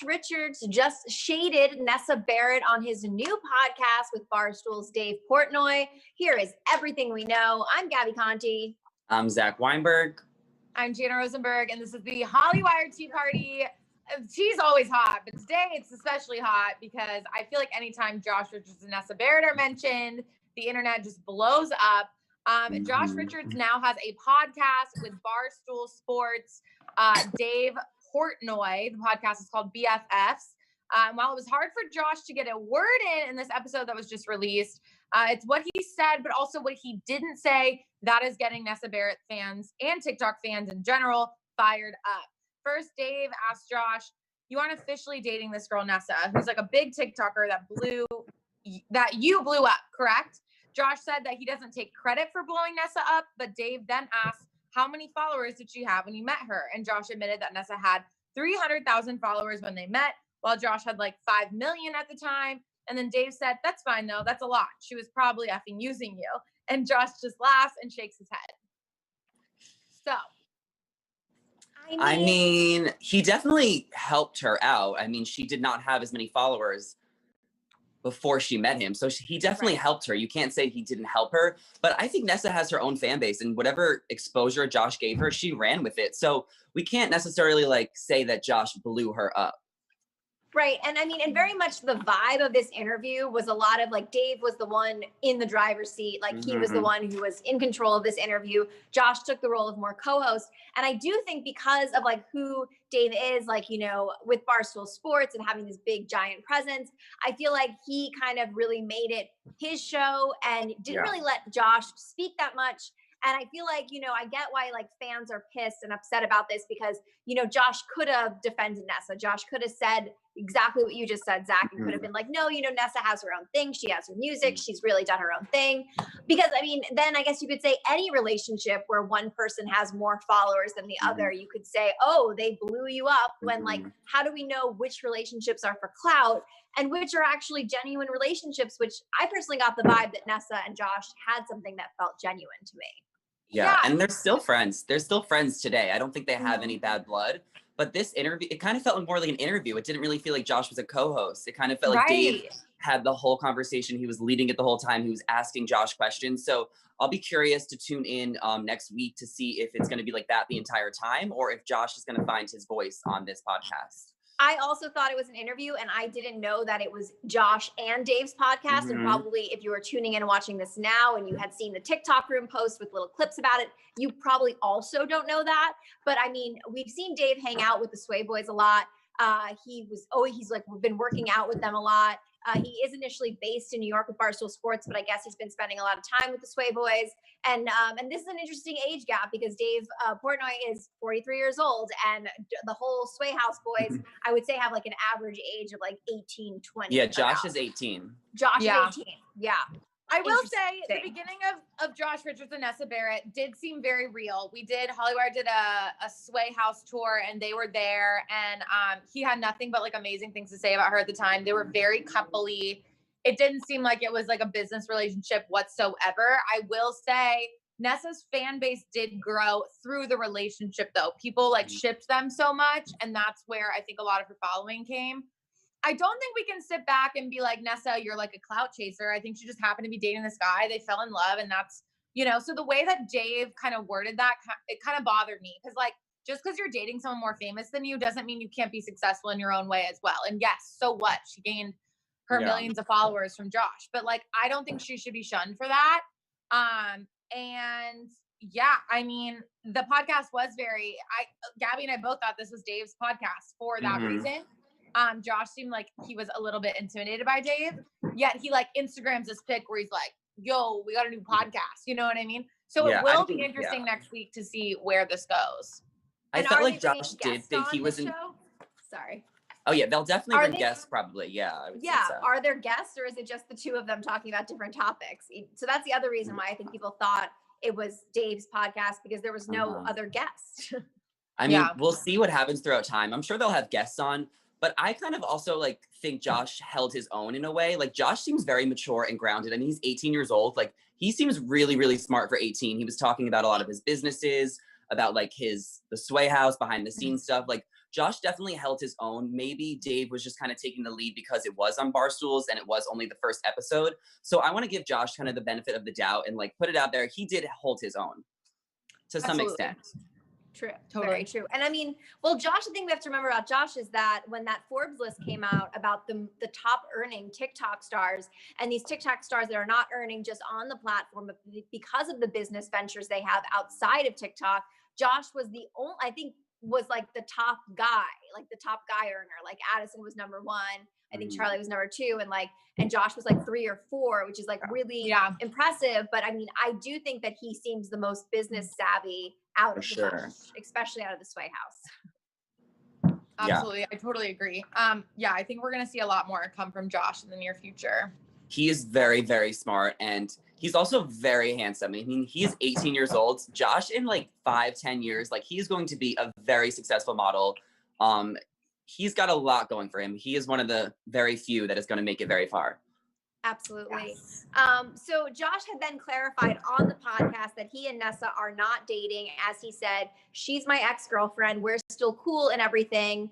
Richards just shaded Nessa Barrett on his new podcast with Barstool's Dave Portnoy. Here is everything we know. I'm Gabi Conti. I'm Zach Weinberg. I'm Jana Rosenberg, and this is the Hollywire Tea Party. Tea's always hot, but today it's especially hot because I feel like anytime Josh Richards and Nessa Barrett are mentioned, the internet just blows up. Josh Richards now has a podcast with Barstool Sports. Dave Portnoy, the podcast is called BFFs. While it was hard for Josh to get a word in this episode that was just released, it's what he said, but also what he didn't say that is getting Nessa Barrett fans and TikTok fans in general fired up. First, Dave asked Josh, "You aren't officially dating this girl, Nessa, who's like a big TikToker that you blew up, correct?" Josh said that he doesn't take credit for blowing Nessa up, but Dave then asked, "How many followers did she have when you met her?" And Josh admitted that Nessa had 300,000 followers when they met, while Josh had like 5 million at the time. And then Dave said, "That's fine though, that's a lot. She was probably effing using you." And Josh just laughs and shakes his head. So. I mean, he definitely helped her out. I mean, she did not have as many followers before she met him. So he definitely helped her. You can't say he didn't help her. But I think Nessa has her own fan base, and whatever exposure Josh gave her, she ran with it. So we can't necessarily say that Josh blew her up. Right. And I mean, and very much the vibe of this interview was a lot of Dave was the one in the driver's seat. He was the one who was in control of this interview. Josh took the role of more co-host. And I do think because of who Dave is, with Barstool Sports and having this big giant presence, I feel like he kind of really made it his show and didn't really let Josh speak that much. And I feel like, I get why fans are pissed and upset about this because, Josh could have defended Nessa. Josh could have said exactly what you just said, Zach, and could have been like, no, Nessa has her own thing. She has her music. She's really done her own thing. Because then I guess you could say any relationship where one person has more followers than the other, you could say, oh, they blew you up when how do we know which relationships are for clout and which are actually genuine relationships, which I personally got the vibe that Nessa and Josh had something that felt genuine to me. Yeah, and they're still friends. They're still friends today. I don't think they have any bad blood. But this interview, it kind of felt more like an interview. It didn't really feel like Josh was a co-host. It kind of felt like Dave had the whole conversation. He was leading it the whole time. He was asking Josh questions. So I'll be curious to tune in next week to see if it's going to be like that the entire time or if Josh is going to find his voice on this podcast. I also thought it was an interview, and I didn't know that it was Josh and Dave's podcast. And probably if you were tuning in and watching this now and you had seen the TikTok room post with little clips about it, you probably also don't know that. But I mean, we've seen Dave hang out with the Sway Boys a lot. He's been working out with them a lot. He is initially based in New York with Barstool Sports, but I guess he's been spending a lot of time with the Sway Boys. And this is an interesting age gap because Dave Portnoy is 43 years old, and the whole Sway House Boys, I would say, have an average age of 18, 20. Yeah, Josh is 18. Josh is 18. Yeah. I will say the beginning of Josh Richards and Nessa Barrett did seem very real. Hollywire did a Sway House tour and they were there, and he had nothing but amazing things to say about her at the time. They were very coupley. It didn't seem like it was a business relationship whatsoever. I will say Nessa's fan base did grow through the relationship though. People shipped them so much, and that's where I think a lot of her following came. I don't think we can sit back and be like, Nessa, you're a clout chaser. I think she just happened to be dating this guy. They fell in love, and that's, so the way that Dave kind of worded that, it kind of bothered me because just because you're dating someone more famous than you doesn't mean you can't be successful in your own way as well. And yes, so what? She gained her millions of followers from Josh, but I don't think she should be shunned for that. And yeah, I mean, the podcast was Gabi and I both thought this was Dave's podcast for that reason. Josh seemed like he was a little bit intimidated by Dave, yet he Instagrams this pic where he's like, yo, we got a new podcast. You know what I mean? So it will be interesting next week to see where this goes. I felt like Josh did think he was in. Sorry. Oh yeah, they'll definitely bring guests probably. Yeah. I would say so. Are there guests or is it just the two of them talking about different topics? So that's the other reason why I think people thought it was Dave's podcast because there was no other guest. I mean, we'll see what happens throughout time. I'm sure they'll have guests on. But I kind of also think Josh held his own in a way. Josh seems very mature and grounded, and he's 18 years old. He seems really, really smart for 18. He was talking about a lot of his businesses, about the Sway House, behind the scenes stuff. Josh definitely held his own. Maybe Dave was just kind of taking the lead because it was on Barstools and it was only the first episode. So I want to give Josh kind of the benefit of the doubt and like put it out there. He did hold his own to some extent. True. Totally. Very true. And I mean, well, Josh, the thing we have to remember about Josh is that when that Forbes list came out about the top earning TikTok stars, and these TikTok stars that are not earning just on the platform, but because of the business ventures they have outside of TikTok, Josh was the only, I think, was like the top guy, like the top guy earner. Like Addison was number 1. I think Charlie was number 2, and Josh was like 3 or 4, which is like really impressive. But I mean, I do think that he seems the most business savvy out of the bunch, especially out of the Sway house. Absolutely. Yeah. I totally agree. I think we're going to see a lot more come from Josh in the near future. He is very, very smart, and he's also very handsome. I mean, he is 18 years old. Josh, in like 5-10 years, like he's going to be a very successful model. He's got a lot going for him. He is one of the very few that is going to make it very far. Absolutely. Yes. So Josh had then clarified on the podcast that he and Nessa are not dating. As he said, she's my ex-girlfriend. We're still cool and everything.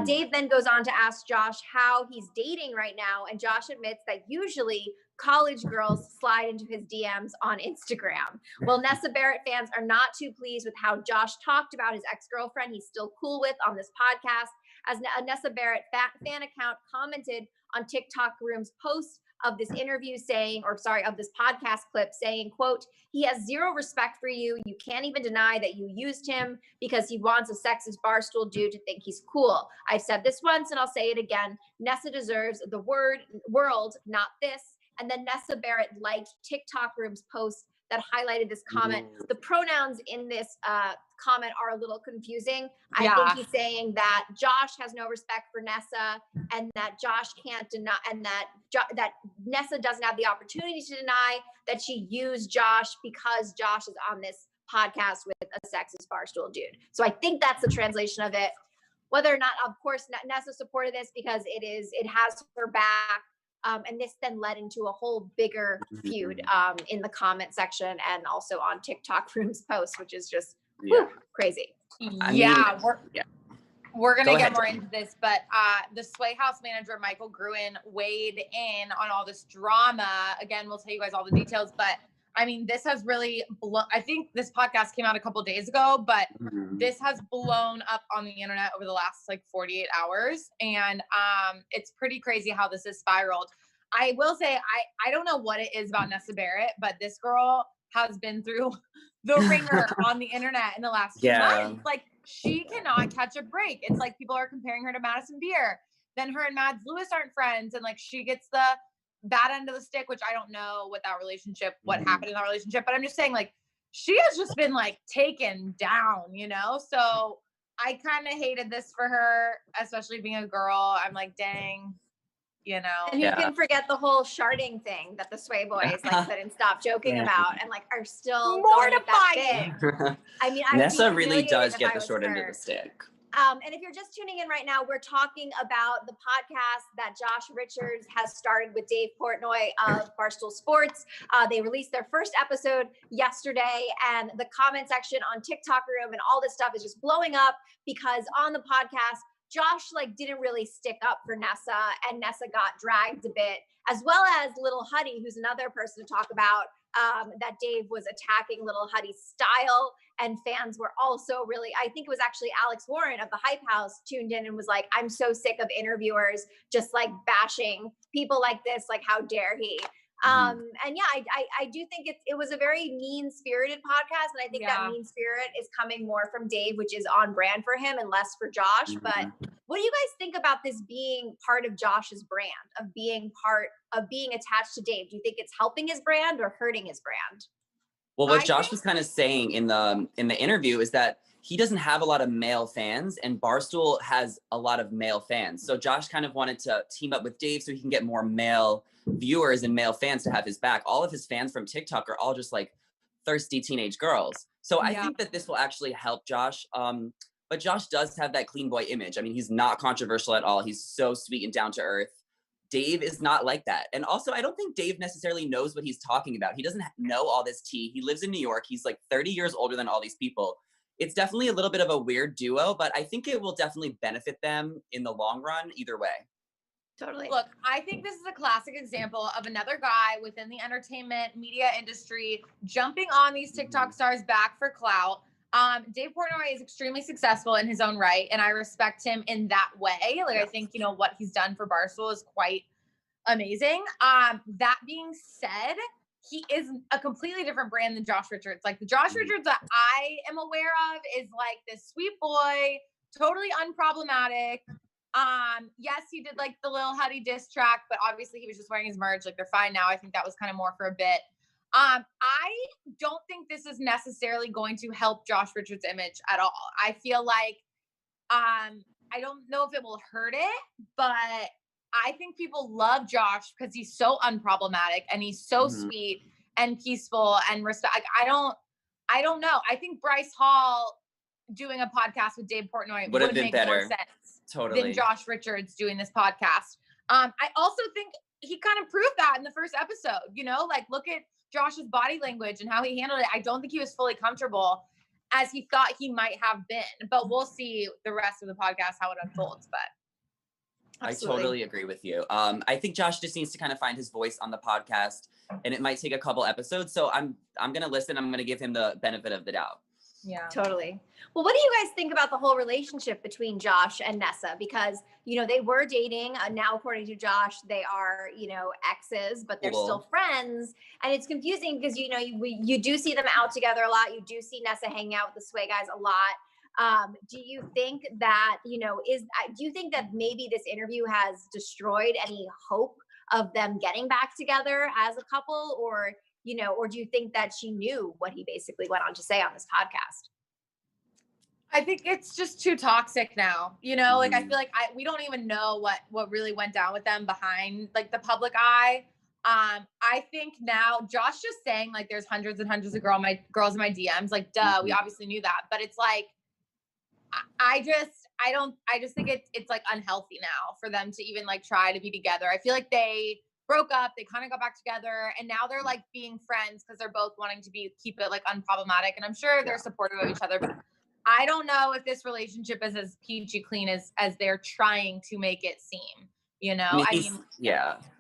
Dave then goes on to ask Josh how he's dating right now. And Josh admits that usually college girls slide into his DMs on Instagram. Well, Nessa Barrett fans are not too pleased with how Josh talked about his ex-girlfriend he's still cool with on this podcast, as a Nessa Barrett fan account commented on TikTok Room's post of this interview of this podcast clip saying, quote, "He has zero respect for you. You can't even deny that you used him because he wants a sexist Barstool dude to think he's cool. I've said this once and I'll say it again. Nessa deserves the world, not this." And then Nessa Barrett liked TikTok Room's post that highlighted this comment. The pronouns in this comment are a little confusing. I think he's saying that Josh has no respect for Nessa, and that Josh can't deny, and that Nessa doesn't have the opportunity to deny that she used Josh because Josh is on this podcast with a sexist Barstool dude. So I think that's the translation of it. Whether or not, of course, Nessa supported this because it has her back. And this then led into a whole bigger feud in the comment section and also on TikTok Room's post, which is just crazy. We're going to get more into this, but the Sway House manager, Michael Gruen, weighed in on all this drama. Again, we'll tell you guys all the details, but I mean, this has really I think this podcast came out a couple of days ago, but this has blown up on the internet over the last like 48 hours. And it's pretty crazy how this has spiraled. I will say, I don't know what it is about Nessa Barrett, but this girl has been through the ringer on the internet in the last few months. Like, she cannot catch a break. It's like people are comparing her to Madison Beer. Then her and Mads Lewis aren't friends. And like, she gets the bad end of the stick, which I don't know what happened in that relationship, but I'm just saying, like, she has just been like taken down, you know? So I kind of hated this for her, especially being a girl. I'm like, dang, you know. And you can forget the whole sharding thing that the Sway boys like couldn't stop joking about and like are still mortifying. I mean, Nessa really does get the short end of the stick. And if you're just tuning in right now, we're talking about the podcast that Josh Richards has started with Dave Portnoy of Barstool Sports. They released their first episode yesterday, and the comment section on TikTok Room and all this stuff is just blowing up because on the podcast, Josh like didn't really stick up for Nessa, and Nessa got dragged a bit, as well as Little Huddy, who's another person to talk about. That Dave was attacking Little Huddy's style, and fans were also really, I think it was actually Alex Warren of the Hype House tuned in and was like, "I'm so sick of interviewers just like bashing people like this, like how dare he." And yeah, I do think it was a very mean-spirited podcast, and I think that mean spirit is coming more from Dave, which is on brand for him and less for Josh. But what do you guys think about this being part of Josh's brand, of being attached to Dave? Do you think it's helping his brand or hurting his brand? Well, what Josh was kind of saying in the interview is that he doesn't have a lot of male fans, and Barstool has a lot of male fans. So Josh kind of wanted to team up with Dave so he can get more male viewers and male fans to have his back. All of his fans from TikTok are all just like thirsty teenage girls. So I think that this will actually help Josh. But Josh does have that clean boy image. I mean, he's not controversial at all. He's so sweet and down to earth. Dave is not like that. And also, I don't think Dave necessarily knows what he's talking about. He doesn't know all this tea. He lives in New York. He's like 30 years older than all these people. it's definitely a little bit of a weird duo, but I think it will definitely benefit them in the long run either way. Totally. Look, I think this is a classic example of another guy within the entertainment media industry jumping on these TikTok stars back for clout. Dave Portnoy is extremely successful in his own right, and I respect him in that way. Like, I think, what he's done for Barstool is quite amazing. That being said, he is a completely different brand than Josh Richards. Like, the Josh Richards that I am aware of is like this sweet boy, totally unproblematic. Yes, he did like the Lil Huddy diss track, but obviously he was just wearing his merch. Like, they're fine now. I think that was kind of more for a bit. I don't think this is necessarily going to help Josh Richards' image at all. I feel like, I don't know if it will hurt it, but I think people love Josh because he's so unproblematic and he's so sweet and peaceful and respect. Like, I don't know. I think Bryce Hall doing a podcast with Dave Portnoy would make more sense than Josh Richards doing this podcast. I also think he kind of proved that in the first episode, like, look at Josh's body language and how he handled it. I don't think he was fully comfortable as he thought he might have been, but we'll see the rest of the podcast, how it unfolds. But absolutely. I totally agree with you. I think Josh just needs to kind of find his voice on the podcast, and it might take a couple episodes. So I'm going to listen. I'm going to give him the benefit of the doubt. Yeah, totally. Well, what do you guys think about the whole relationship between Josh and Nessa? Because, they were dating. Now, according to Josh, they are, exes, but they're still friends. And it's confusing because, you do see them out together a lot. You do see Nessa hanging out with the Sway guys a lot. Do you think that, do you think that maybe this interview has destroyed any hope of them getting back together as a couple, or do you think that she knew what he basically went on to say on this podcast? I think it's just too toxic now, like, I feel like we don't even know what really went down with them behind like the public eye. I think now Josh just saying like there's hundreds and hundreds of girls in my DMs, like, duh, we obviously knew that, but it's like, I just think it's like unhealthy now for them to even like try to be together. I feel like they broke up, they kind of got back together, and now they're like being friends because they're both wanting to keep it like unproblematic. And I'm sure they're supportive of each other, but I don't know if this relationship is as peachy clean as they're trying to make it seem,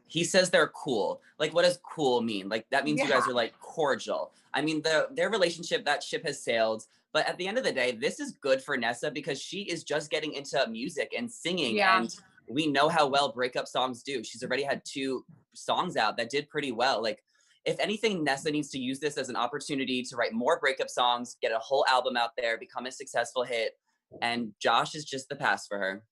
he says they're cool. Like, what does cool mean? Like, that means you guys are like cordial. I mean, their relationship, that ship has sailed. But at the end of the day, this is good for Nessa because she is just getting into music and singing. Yeah. And we know how well breakup songs do. She's already had 2 songs out that did pretty well. Like, if anything, Nessa needs to use this as an opportunity to write more breakup songs, get a whole album out there, become a successful hit. And Josh is just the pass for her.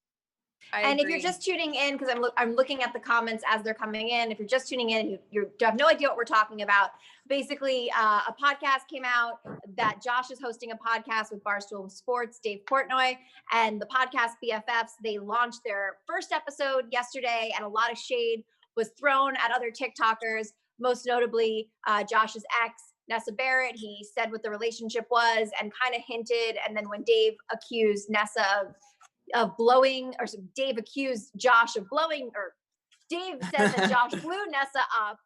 And if you're just tuning in, because I'm looking at the comments as they're coming in. If you're just tuning in, you have no idea what we're talking about. Basically, a podcast came out that Josh is hosting a podcast with Barstool Sports, Dave Portnoy, and the podcast BFFs. They launched their first episode yesterday, and a lot of shade was thrown at other TikTokers, most notably Josh's ex, Nessa Barrett. He said what the relationship was and kind of hinted. And then when Dave accused Nessa of blowing, or Dave accused Josh of blowing, or Dave said that Josh blew Nessa up,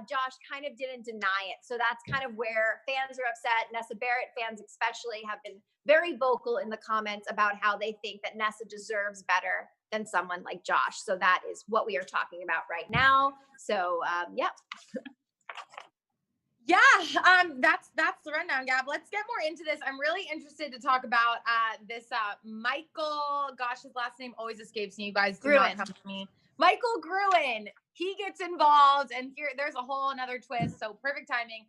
Josh kind of didn't deny it. So that's kind of where fans are upset. Nessa Barrett fans especially have been very vocal in the comments about how they think that Nessa deserves better than someone like Josh. So that is what we are talking about right now. So yeah. Yeah, that's the rundown, Gab. Let's get more into this. I'm really interested to talk about this Michael, gosh, his last name always escapes me. You guys do not come to me. Michael Gruen. He gets involved, and there's a whole another twist. So perfect timing.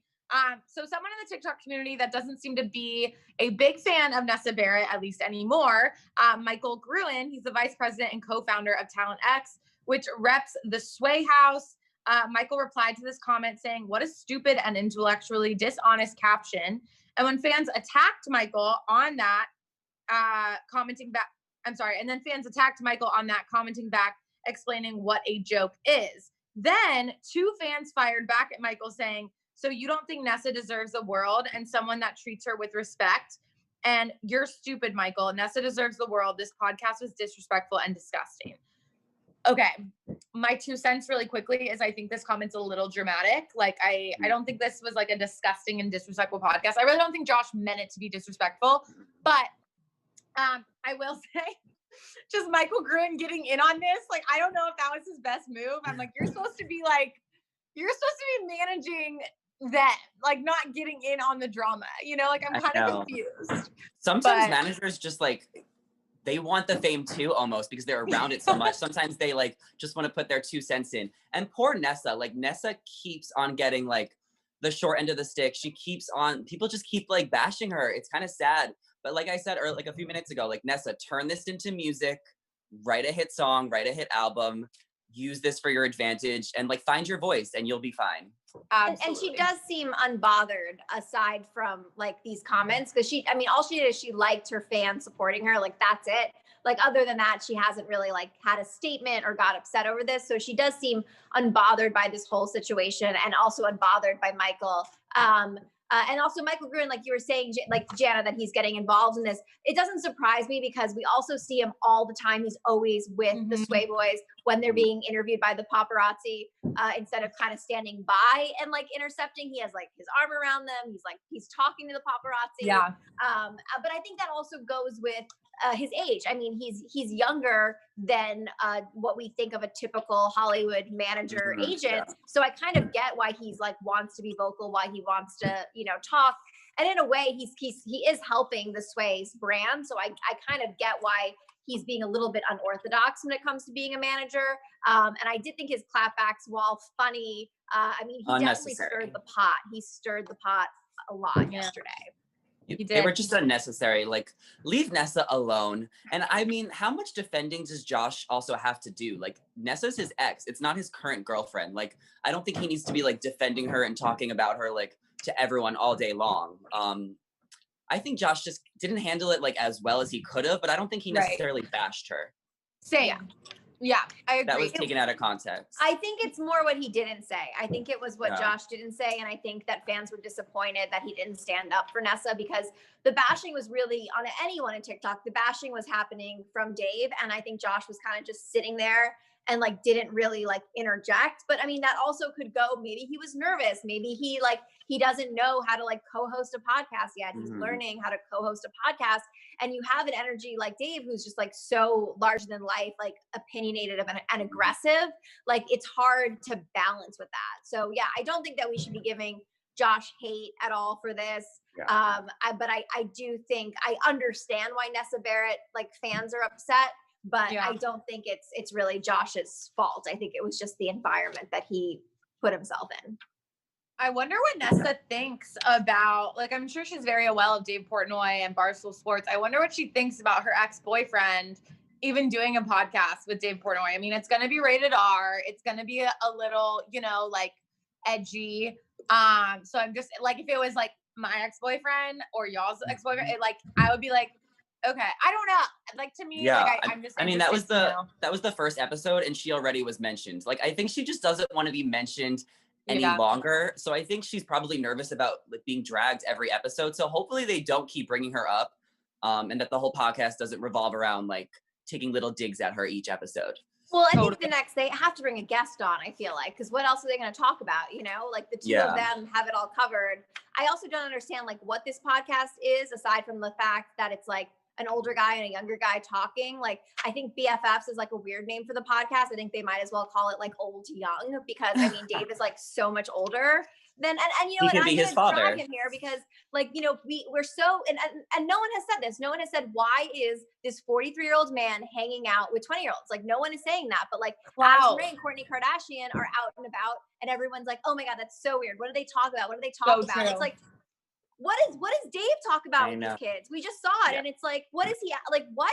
So someone in the TikTok community that doesn't seem to be a big fan of Nessa Barrett, at least anymore, Michael Gruen. He's the vice president and co-founder of Talent X, which reps the Sway House. Michael replied to this comment saying, "What a stupid and intellectually dishonest caption." And when fans attacked Michael on that, commenting back, and then fans attacked Michael on that, commenting back, explaining what a joke is. Then 2 fans fired back at Michael saying, "So you don't think Nessa deserves the world and someone that treats her with respect? And you're stupid, Michael. Nessa deserves the world. This podcast was disrespectful and disgusting." Okay. my 2 cents really quickly is I think this comment's a little dramatic. Like, I don't think this was like a disgusting and disrespectful podcast. I really don't think Josh meant it to be disrespectful, but I will say just Michael Gruen getting in on this. Like, I don't know if that was his best move. I'm like, you're supposed to be managing them, like not getting in on the drama, you know, like I'm kind of confused. Sometimes managers just like, they want the fame too, almost, because they're around it so much. Sometimes they like just want to put their 2 cents in. And poor Nessa, like Nessa keeps on getting like the short end of the stick. She keeps on, people just keep like bashing her. It's kind of sad. But like I said, or like a few minutes ago, like Nessa, turn this into music, write a hit song, write a hit album, use this for your advantage, and like find your voice and you'll be fine. And she does seem unbothered aside from like these comments, because she, I mean, all she did is she liked her fans supporting her. Like, that's it. Like, other than that, she hasn't really like had a statement or got upset over this. So she does seem unbothered by this whole situation, and also unbothered by Michael. And also Michael Gruen, like you were saying, like Jana, that he's getting involved in this. It doesn't surprise me, because we also see him all the time. He's always with the Sway Boys when they're being interviewed by the paparazzi, instead of kind of standing by and like intercepting. He has like his arm around them. He's talking to the paparazzi. Yeah. But I think that also goes with his age. I mean, he's younger than what we think of a typical Hollywood manager agent. Yeah. So I kind of get why he's like wants to be vocal, why he wants to, you know, talk. And in a way, he is helping the Sway's brand. So I kind of get why he's being a little bit unorthodox when it comes to being a manager. And I did think his clapbacks, while funny, I mean, he definitely stirred the pot. He stirred the pot a lot yesterday. They were just unnecessary. Like, leave Nessa alone. And I mean, how much defending does Josh also have to do? Like, Nessa's his ex. It's not his current girlfriend. Like, I don't think he needs to be like defending her and talking about her like to everyone all day long. I think Josh just didn't handle it like as well as he could have, but I don't think he necessarily bashed her. Same. Yeah, I agree. That was taken out of context. I think it's more what he didn't say. I think it was what Josh didn't say. And I think that fans were disappointed that he didn't stand up for Nessa, because the bashing was really on anyone in TikTok. The bashing was happening from Dave. And I think Josh was kind of just sitting there and like didn't really like interject. But I mean, that also could go, maybe he was nervous. Maybe he doesn't know how to like co-host a podcast yet. He's learning how to co-host a podcast. And you have an energy like Dave, who's just like so larger than life, like opinionated and aggressive. Like, it's hard to balance with that. So yeah, I don't think that we should be giving Josh hate at all for this. Yeah. But I do think I understand why Nessa Barrett, like, fans are upset, but I don't think it's really Josh's fault. I think it was just the environment that he put himself in. I wonder what Nessa thinks about, like, I'm sure she's very well of Dave Portnoy and Barstool Sports. I wonder what she thinks about her ex-boyfriend even doing a podcast with Dave Portnoy. I mean, it's going to be rated R. It's going to be a little, you know, like, edgy. So I'm just, like, if it was, like, my ex-boyfriend or y'all's ex-boyfriend, I would be like, okay, I don't know. Like, to me, like, I'm just, I mean, that was the first episode, and she already was mentioned. Like, I think she just doesn't want to be mentioned any longer. So I think she's probably nervous about like being dragged every episode. So hopefully they don't keep bringing her up, and that the whole podcast doesn't revolve around like taking little digs at her each episode. Well, I think they have to bring a guest on, I feel like, because what else are they going to talk about? You know, like the two of them have it all covered. I also don't understand like what this podcast is, aside from the fact that it's like an older guy and a younger guy talking. Like, I think BFFs is like a weird name for the podcast. I think they might as well call it like old to young, because I mean, Dave is like so much older than, and you know, and I'm going to drag him here because like, you know, we're so, and no one has said this. No one has said, why is this 43-year-old man hanging out with 20-year-olds? Like, no one is saying that, but like, Adam Ray and Kourtney Kardashian are out and about, and everyone's like, oh my God, that's so weird. What do they talk about? What do they talk about? True. It's like, what does Dave talk about with his kids? We just saw it, and it's like, what is he like? What?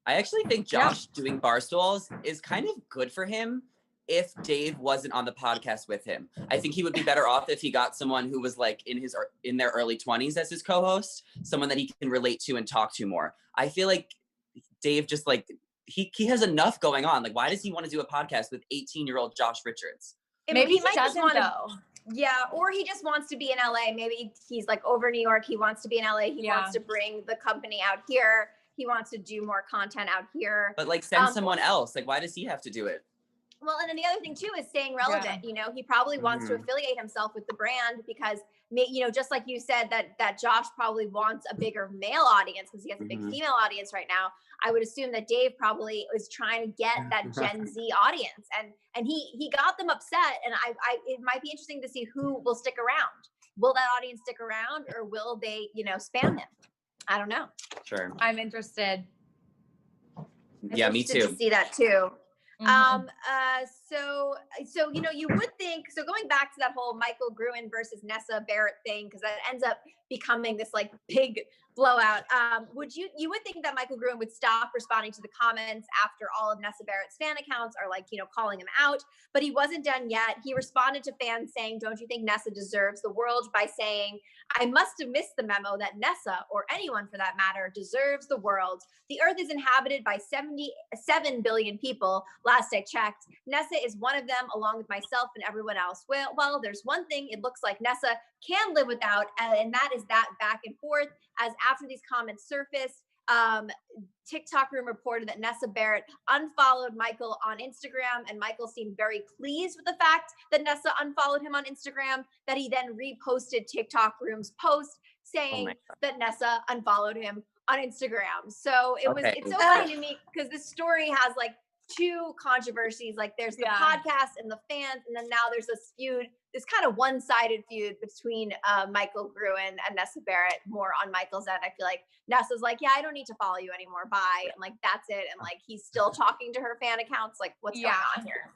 I actually think Josh doing Barstools is kind of good for him if Dave wasn't on the podcast with him. I think he would be better off if he got someone who was like in their early 20s as his co-host, someone that he can relate to and talk to more. I feel like Dave just like he has enough going on. Like, why does he want to do a podcast with 18-year-old Josh Richards? Maybe he doesn't though. Yeah, or he just wants to be in LA. Maybe he's like over New York. He wants to be in LA. He wants to bring the company out here. He wants to do more content out here. But like send someone else. Like, why does he have to do it? Well, and then the other thing too is staying relevant. You know, he probably wants to affiliate himself with the brand because, you know, just like you said that Josh probably wants a bigger male audience because he has a big female audience right now. I would assume that Dave probably is trying to get that Gen Z audience, and he got them upset. And it might be interesting to see who will stick around. Will that audience stick around, or will they, you know, spam him? I don't know. Sure. I'm interested. Yeah, me too. To see that too. So, you know, you would think, so going back to that whole Michael Gruen versus Nessa Barrett thing, because that ends up becoming this like big blowout. You would think that Michael Gruen would stop responding to the comments after all of Nessa Barrett's fan accounts are like, you know, calling him out, but he wasn't done yet. He responded to fans saying, "Don't you think Nessa deserves the world?" by saying, "I must have missed the memo that Nessa, or anyone for that matter, deserves the world. The earth is inhabited by 77 billion people. Last I checked. Nessa is one of them, along with myself and everyone else. Well, there's one thing it looks like Nessa can live without, and that is that back and forth." As after these comments surfaced, TikTok Room reported that Nessa Barrett unfollowed Michael on Instagram, and Michael seemed very pleased with the fact that Nessa unfollowed him on Instagram, that he then reposted TikTok Room's post saying that Nessa unfollowed him on Instagram. So it's so funny to me because this story has like two controversies. Like there's the podcast and the fans, and then now there's this feud, this kind of one-sided feud between Michael Gruen and Nessa Barrett, more on Michael's end. I feel like Nessa's like, yeah, I don't need to follow you anymore. Bye. And like, that's it. And like, he's still talking to her fan accounts. Like, what's going on here?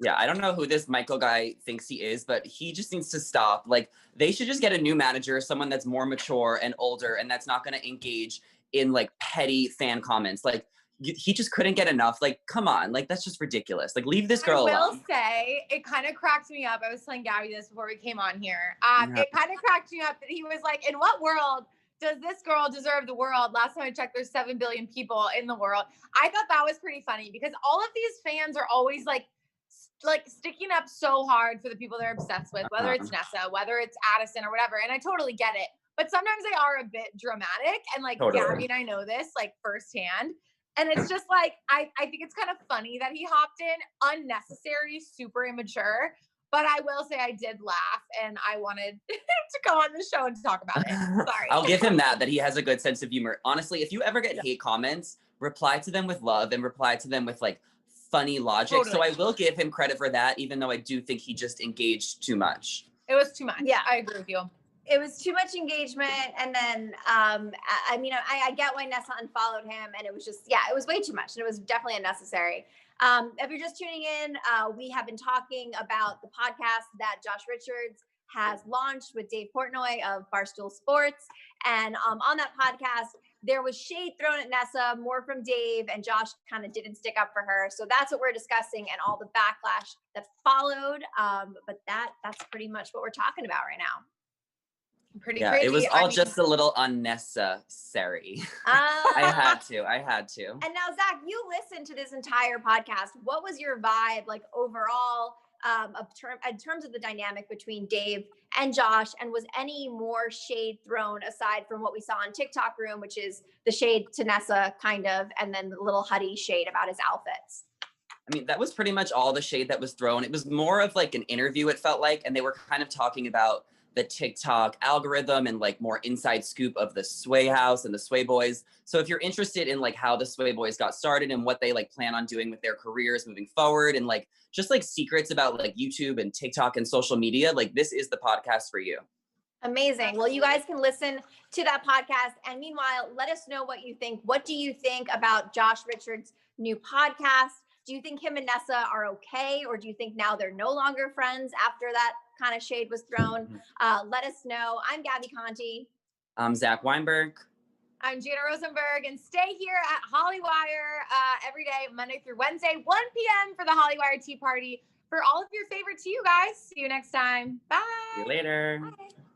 Yeah, I don't know who this Michael guy thinks he is, but he just needs to stop. Like, they should just get a new manager, someone that's more mature and older and that's not going to engage in like petty fan comments. Like, he just couldn't get enough. Like, come on. Like, that's just ridiculous. Like, leave this girl alone. I will say, it kind of cracked me up. I was telling Gabi this before we came on here. It kind of cracked me up that he was like, in what world does this girl deserve the world? Last time I checked, there's 7 billion people in the world. I thought that was pretty funny because all of these fans are always like sticking up so hard for the people they're obsessed with, whether it's Nessa, whether it's Addison or whatever. And I totally get it. But sometimes they are a bit dramatic. And like, Gabi and I know this like firsthand. And it's just like, I think it's kind of funny that he hopped in, unnecessary, super immature. But I will say I did laugh and I wanted to go on the show and talk about it. Sorry. I'll give him that he has a good sense of humor. Honestly, if you ever get hate comments, reply to them with love and reply to them with like funny logic. Totally. So I will give him credit for that, even though I do think he just engaged too much. It was too much. Yeah, I agree with you. It was too much engagement. And then, I mean, I get why Nessa unfollowed him, and it was just, it was way too much. And it was definitely unnecessary. If you're just tuning in, we have been talking about the podcast that Josh Richards has launched with Dave Portnoy of Barstool Sports. And on that podcast, there was shade thrown at Nessa, more from Dave, and Josh kind of didn't stick up for her. So that's what we're discussing and all the backlash that followed. But that's pretty much what we're talking about right now. Pretty crazy. It was all just a little unnecessary. I had to. And now, Zach, you listened to this entire podcast. What was your vibe, like overall, in terms of the dynamic between Dave and Josh? And was any more shade thrown aside from what we saw on TikTok Room, which is the shade to Nessa kind of, and then the little Huddy shade about his outfits? I mean, that was pretty much all the shade that was thrown. It was more of like an interview, it felt like, and they were kind of talking about the TikTok algorithm and like more inside scoop of the Sway House and the Sway Boys. So if you're interested in like how the Sway Boys got started and what they like plan on doing with their careers moving forward, and like just like secrets about like YouTube and TikTok and social media, like this is the podcast for you. Amazing. Well, you guys can listen to that podcast. And meanwhile, let us know what you think. What do you think about Josh Richards' new podcast? Do you think him and Nessa are okay? Or do you think now they're no longer friends after that kind of shade was thrown? Let us know. I'm Gabi Conti. I'm Zach Weinberg. I'm Jana Rosenberg. And stay here at Hollywire every day, Monday through Wednesday, 1 p.m. for the Hollywire Tea Party. For all of your favorite tea, you guys. See you next time. Bye. See you later. Bye.